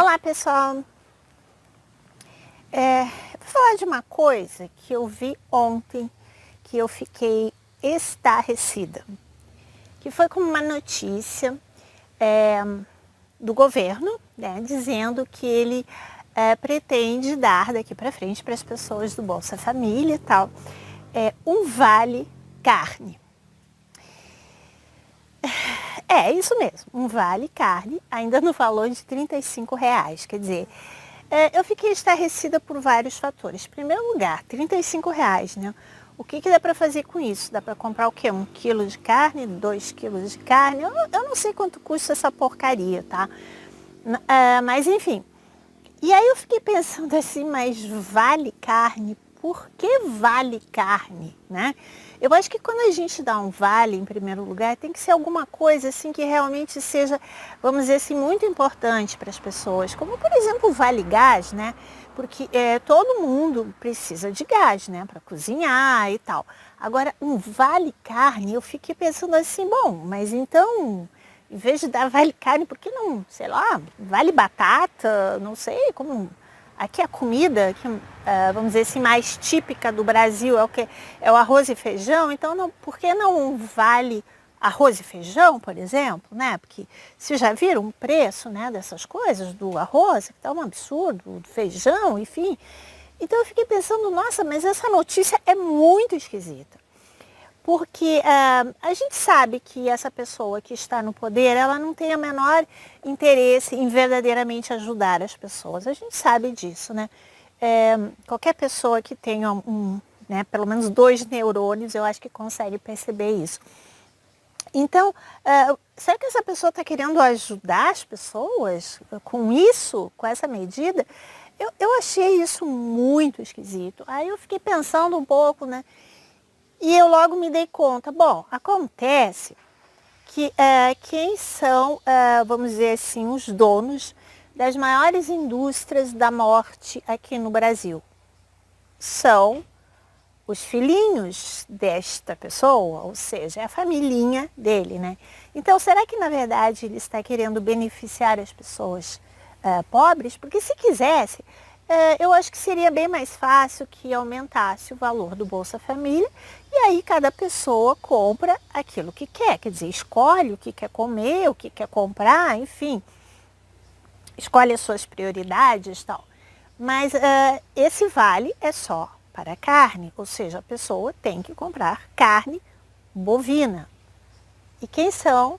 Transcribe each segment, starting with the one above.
Olá, pessoal! Vou falar de uma coisa que eu vi ontem, que eu fiquei estarrecida, que foi como uma notícia do governo, né, dizendo que ele pretende dar daqui para frente para as pessoas do Bolsa Família e tal, um vale carne. É isso mesmo, um vale carne, ainda no valor de R$ 35, quer dizer, eu fiquei estarrecida por vários fatores. Em primeiro lugar, R$ 35, né? O que dá para fazer com isso? Dá para comprar o quê? 1 quilo de carne, 2 quilos de carne? Eu não sei quanto custa essa porcaria, tá? Mas enfim. E aí eu fiquei pensando assim, mas vale carne? Por que vale carne, né? Eu acho que quando a gente dá um vale, em primeiro lugar, tem que ser alguma coisa assim que realmente seja, vamos dizer assim, muito importante para as pessoas. Como, por exemplo, o vale gás, né? Porque todo mundo precisa de gás, né? Para cozinhar e tal. Agora, um vale carne, eu fiquei pensando assim, bom, mas então, em vez de dar vale carne, por que não, sei lá, vale batata, não sei, como... Aqui a comida, que, vamos dizer assim, mais típica do Brasil é o que? É o arroz e feijão, então não, por que não vale arroz e feijão, por exemplo, né? Porque vocês já viram o preço, né, dessas coisas, do arroz, que está um absurdo, do feijão, enfim. Então eu fiquei pensando, nossa, mas essa notícia é muito esquisita. Porque a gente sabe que essa pessoa que está no poder, ela não tem o menor interesse em verdadeiramente ajudar as pessoas. A gente sabe disso, né? Qualquer pessoa que tenha né, pelo menos 2 neurônios, eu acho que consegue perceber isso. Então, será que essa pessoa está querendo ajudar as pessoas com isso, com essa medida? Eu achei isso muito esquisito. Aí eu fiquei pensando um pouco, né? E eu logo me dei conta, bom, acontece que quem são, vamos dizer assim, os donos das maiores indústrias da morte aqui no Brasil? São os filhinhos desta pessoa, ou seja, é a familhinha dele, né? Então, será que na verdade ele está querendo beneficiar as pessoas pobres? Porque se quisesse, eu acho que seria bem mais fácil que aumentasse o valor do Bolsa Família e aí cada pessoa compra aquilo que quer dizer, escolhe o que quer comer, o que quer comprar, enfim, escolhe as suas prioridades e tal. Mas esse vale é só para carne, ou seja, a pessoa tem que comprar carne bovina. E quem são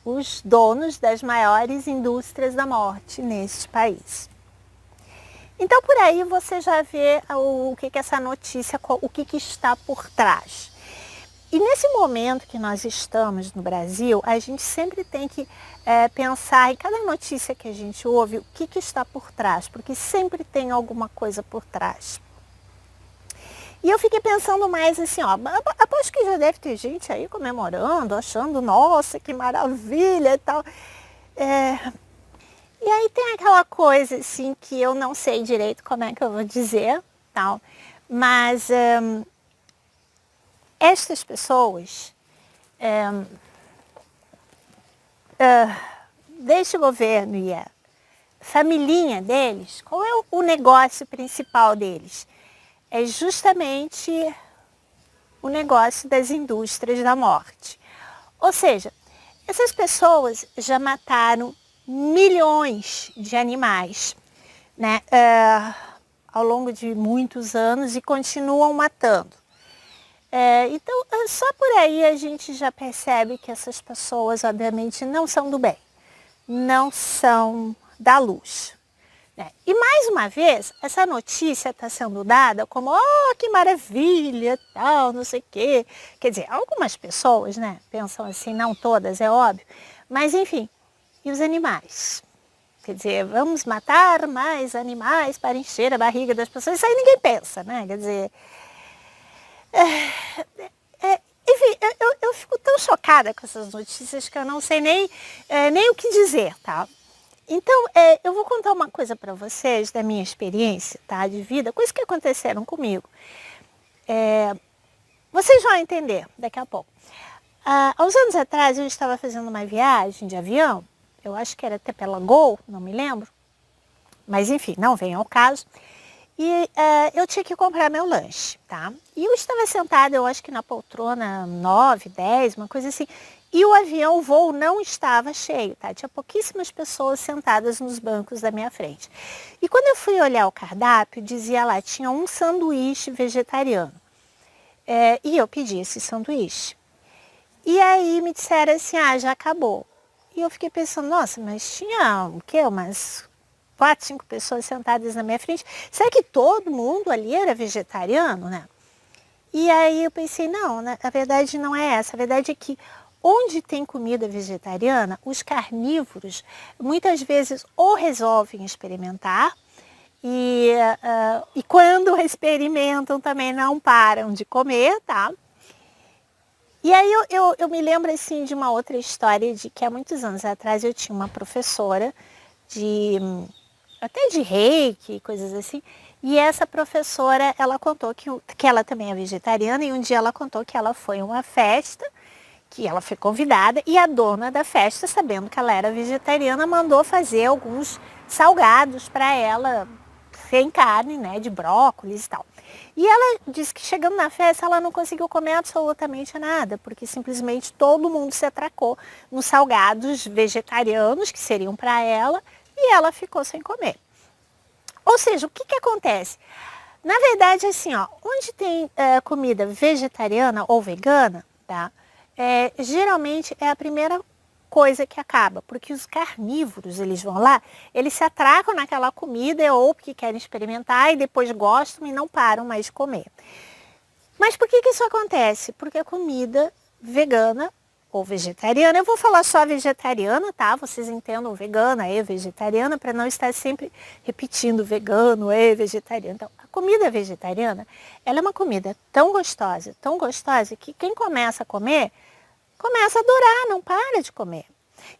os donos das maiores indústrias da morte neste país? Então, por aí você já vê o que essa notícia, o que está por trás. E nesse momento que nós estamos no Brasil, a gente sempre tem que pensar em cada notícia que a gente ouve, o que está por trás, porque sempre tem alguma coisa por trás. E eu fiquei pensando mais assim, ó, aposto que já deve ter gente aí comemorando, achando, nossa, que maravilha e tal. E aí tem aquela coisa assim que eu não sei direito como é que eu vou dizer, tal, mas estas pessoas, deste governo e a familhinha deles, qual é o negócio principal deles? É justamente o negócio das indústrias da morte. Ou seja, essas pessoas já mataram milhões de animais, né, ao longo de muitos anos e continuam matando. Então, só por aí a gente já percebe que essas pessoas, obviamente, não são do bem, não são da luz. Né? E mais uma vez, essa notícia está sendo dada como, oh, que maravilha, tal, não sei o quê. Quer dizer, algumas pessoas, né, pensam assim, não todas, é óbvio, mas enfim, e os animais? Quer dizer, vamos matar mais animais para encher a barriga das pessoas, isso aí ninguém pensa, né? Quer dizer, enfim, eu fico tão chocada com essas notícias que eu não sei nem o que dizer, tá? Então, eu vou contar uma coisa para vocês da minha experiência, tá, de vida, coisas que aconteceram comigo. Vocês vão entender daqui a pouco. Há uns anos atrás, eu estava fazendo uma viagem de avião, eu acho que era até pela Gol, não me lembro. Mas enfim, não vem ao caso. E eu tinha que comprar meu lanche, tá? E eu estava sentada, eu acho que na poltrona 9, 10, uma coisa assim. E o voo não estava cheio, tá? Tinha pouquíssimas pessoas sentadas nos bancos da minha frente. E quando eu fui olhar o cardápio, dizia lá, tinha um sanduíche vegetariano. E eu pedi esse sanduíche. E aí me disseram assim, já acabou. E eu fiquei pensando, nossa, mas tinha o quê? Umas 4, 5 pessoas sentadas na minha frente. Será que todo mundo ali era vegetariano, né? E aí eu pensei, não, a verdade não é essa. A verdade é que onde tem comida vegetariana, os carnívoros muitas vezes ou resolvem experimentar e quando experimentam também não param de comer, tá? E aí eu me lembro assim de uma outra história de que há muitos anos atrás eu tinha uma professora até de reiki, coisas assim, e essa professora, ela contou que ela também é vegetariana e um dia ela contou que ela foi a uma festa, que ela foi convidada e a dona da festa, sabendo que ela era vegetariana, mandou fazer alguns salgados para ela, sem carne, né, de brócolis e tal. E ela disse que chegando na festa ela não conseguiu comer absolutamente nada, porque simplesmente todo mundo se atracou nos salgados vegetarianos que seriam para ela e ela ficou sem comer. Ou seja, o que acontece? Na verdade, assim, onde tem comida vegetariana ou vegana, tá? Geralmente é a primeira coisa que acaba, porque os carnívoros, eles vão lá, eles se atracam naquela comida ou porque querem experimentar e depois gostam e não param mais de comer. Mas por que isso acontece? Porque a comida vegana ou vegetariana, eu vou falar só vegetariana, tá? Vocês entendam vegana e vegetariana para não estar sempre repetindo vegano e vegetariano. Então, a comida vegetariana, ela é uma comida tão gostosa que quem começa a comer começa a adorar, não para de comer.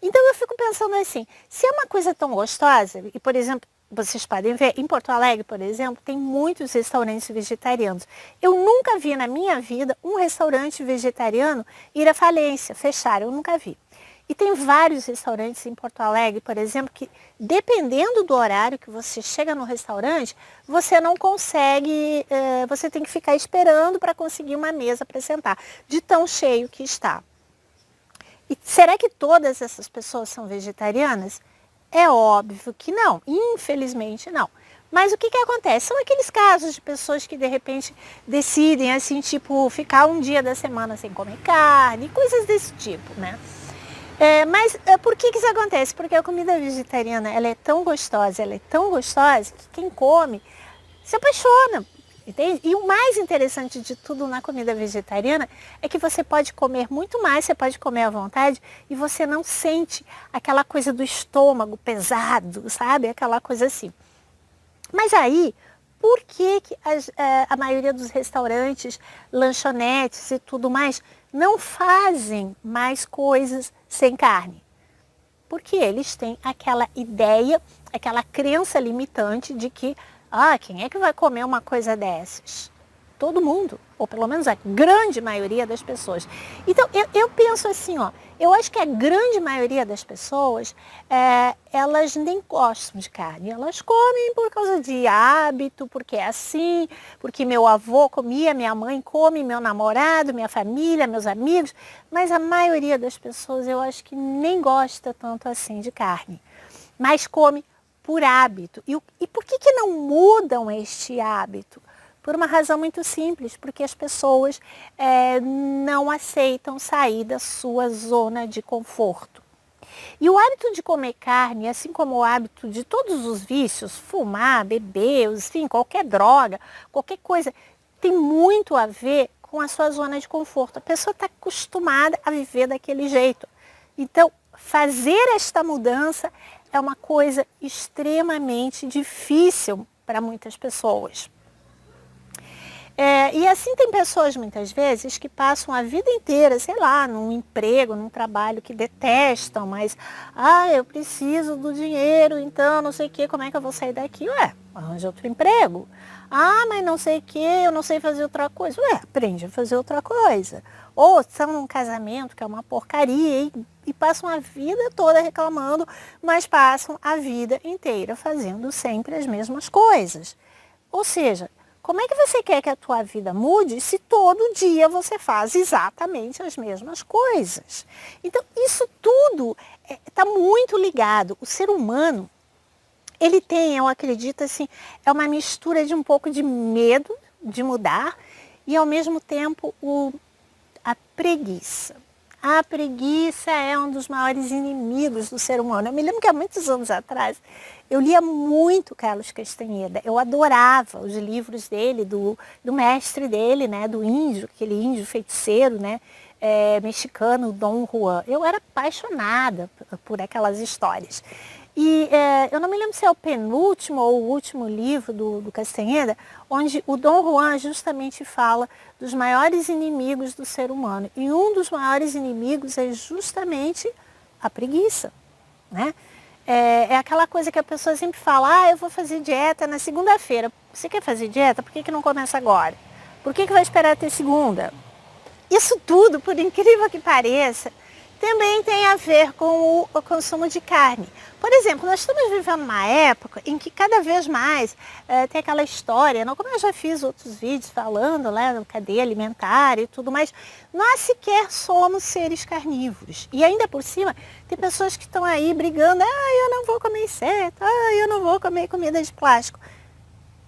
Então eu fico pensando assim, se é uma coisa tão gostosa, e por exemplo, vocês podem ver, em Porto Alegre, por exemplo, tem muitos restaurantes vegetarianos. Eu nunca vi na minha vida um restaurante vegetariano ir à falência, fechar, eu nunca vi. E tem vários restaurantes em Porto Alegre, por exemplo, que dependendo do horário que você chega no restaurante, você não consegue, você tem que ficar esperando para conseguir uma mesa para sentar, de tão cheio que está. E será que todas essas pessoas são vegetarianas? É óbvio que não, infelizmente não. Mas o que acontece? São aqueles casos de pessoas que de repente decidem assim, tipo, ficar um dia da semana sem comer carne, coisas desse tipo, né? Mas por que isso acontece? Porque a comida vegetariana, ela é tão gostosa, que quem come se apaixona. Entende? E o mais interessante de tudo na comida vegetariana é que você pode comer muito mais, você pode comer à vontade e você não sente aquela coisa do estômago pesado, sabe? Aquela coisa assim. Mas aí, por que a maioria dos restaurantes, lanchonetes e tudo mais não fazem mais coisas sem carne? Porque eles têm aquela ideia, aquela crença limitante de que quem é que vai comer uma coisa dessas? Todo mundo, ou pelo menos a grande maioria das pessoas. Então, eu penso assim, eu acho que a grande maioria das pessoas, elas nem gostam de carne. Elas comem por causa de hábito, porque é assim, porque meu avô comia, minha mãe come, meu namorado, minha família, meus amigos. Mas a maioria das pessoas, eu acho que nem gosta tanto assim de carne. Mas come por hábito. E por que não mudam este hábito? Por uma razão muito simples, porque as pessoas não aceitam sair da sua zona de conforto. E o hábito de comer carne, assim como o hábito de todos os vícios, fumar, beber, enfim, qualquer droga, qualquer coisa, tem muito a ver com a sua zona de conforto. A pessoa está acostumada a viver daquele jeito. Então, fazer esta mudança é uma coisa extremamente difícil para muitas pessoas. E assim tem pessoas muitas vezes que passam a vida inteira, sei lá, num emprego, num trabalho que detestam, mas eu preciso do dinheiro, então não sei o que, como é que eu vou sair daqui? Arranja outro emprego. Mas não sei o que, eu não sei fazer outra coisa. Aprende a fazer outra coisa. ou estão num casamento que é uma porcaria e passam a vida toda reclamando, mas passam a vida inteira fazendo sempre as mesmas coisas. Ou seja, como é que você quer que a tua vida mude se todo dia você faz exatamente as mesmas coisas? Então, isso tudo está muito ligado. O ser humano, ele tem, eu acredito assim, é uma mistura de um pouco de medo de mudar e ao mesmo tempo a preguiça. A preguiça é um dos maiores inimigos do ser humano. Eu me lembro que há muitos anos atrás eu lia muito Carlos Castaneda. Eu adorava os livros dele, do mestre dele, né, do índio, aquele índio feiticeiro, né, mexicano, Dom Juan. Eu era apaixonada por aquelas histórias. E eu não me lembro se é o penúltimo ou o último livro do Castaneda, onde o Dom Juan justamente fala dos maiores inimigos do ser humano. E um dos maiores inimigos é justamente a preguiça, né? É aquela coisa que a pessoa sempre fala, eu vou fazer dieta na segunda-feira. Você quer fazer dieta? Por que não começa agora? Por que vai esperar até segunda? Isso tudo, por incrível que pareça, também tem a ver com o consumo de carne. Por exemplo, nós estamos vivendo uma época em que cada vez mais tem aquela história, não, como eu já fiz outros vídeos falando, né, da cadeia alimentar e tudo, mas nós sequer somos seres carnívoros. E ainda por cima, tem pessoas que estão aí brigando, eu não vou comer inseto, eu não vou comer comida de plástico.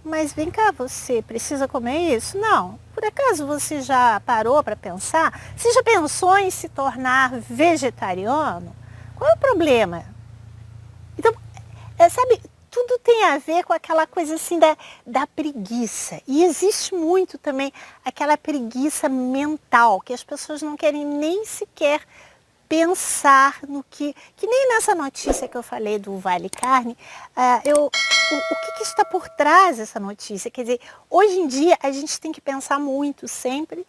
Mas vem cá, você precisa comer isso? Não. Por acaso você já parou para pensar? Você já pensou em se tornar vegetariano? Qual é o problema? Então, sabe, tudo tem a ver com aquela coisa assim da preguiça. E existe muito também aquela preguiça mental, que as pessoas não querem nem sequer pensar no que nem nessa notícia que eu falei do Vale Carne, o que está por trás dessa notícia? Quer dizer, hoje em dia a gente tem que pensar muito sempre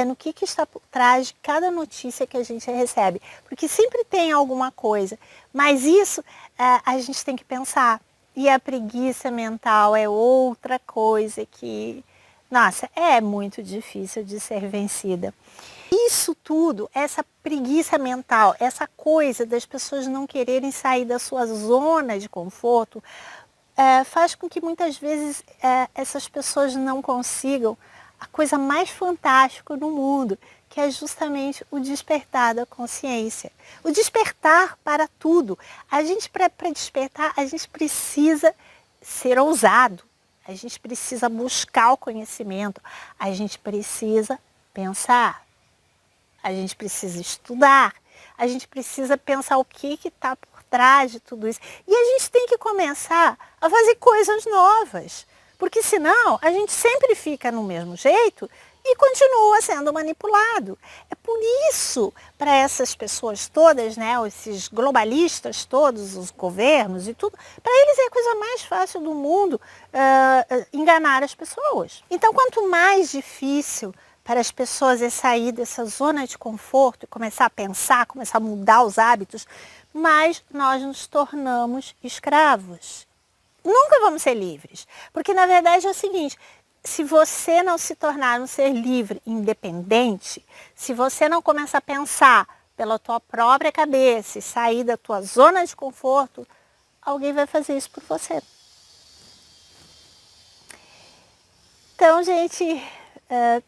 no que está por trás de cada notícia que a gente recebe, porque sempre tem alguma coisa, mas isso a gente tem que pensar. E a preguiça mental é outra coisa que, nossa, é muito difícil de ser vencida. Isso tudo, essa preguiça mental, essa coisa das pessoas não quererem sair da sua zona de conforto, faz com que muitas vezes essas pessoas não consigam a coisa mais fantástica no mundo, que é justamente o despertar da consciência. O despertar para tudo. A gente, para despertar, a gente precisa ser ousado, a gente precisa buscar o conhecimento, a gente precisa pensar. A gente precisa estudar, a gente precisa pensar o que está por trás de tudo isso. E a gente tem que começar a fazer coisas novas, porque senão a gente sempre fica no mesmo jeito e continua sendo manipulado. É por isso, para essas pessoas todas, né, esses globalistas todos, os governos e tudo, para eles é a coisa mais fácil do mundo enganar as pessoas. Então, quanto mais difícil para as pessoas é sair dessa zona de conforto e começar a pensar, começar a mudar os hábitos, mas nós nos tornamos escravos. Nunca vamos ser livres, porque na verdade é o seguinte, se você não se tornar um ser livre, independente, se você não começar a pensar pela tua própria cabeça e sair da tua zona de conforto, alguém vai fazer isso por você. Então, gente,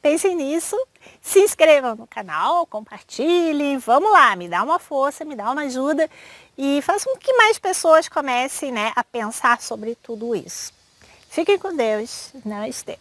pensem nisso, se inscrevam no canal, compartilhem, vamos lá, me dá uma força, me dá uma ajuda e façam com que mais pessoas comecem, né, a pensar sobre tudo isso. Fiquem com Deus, namastê.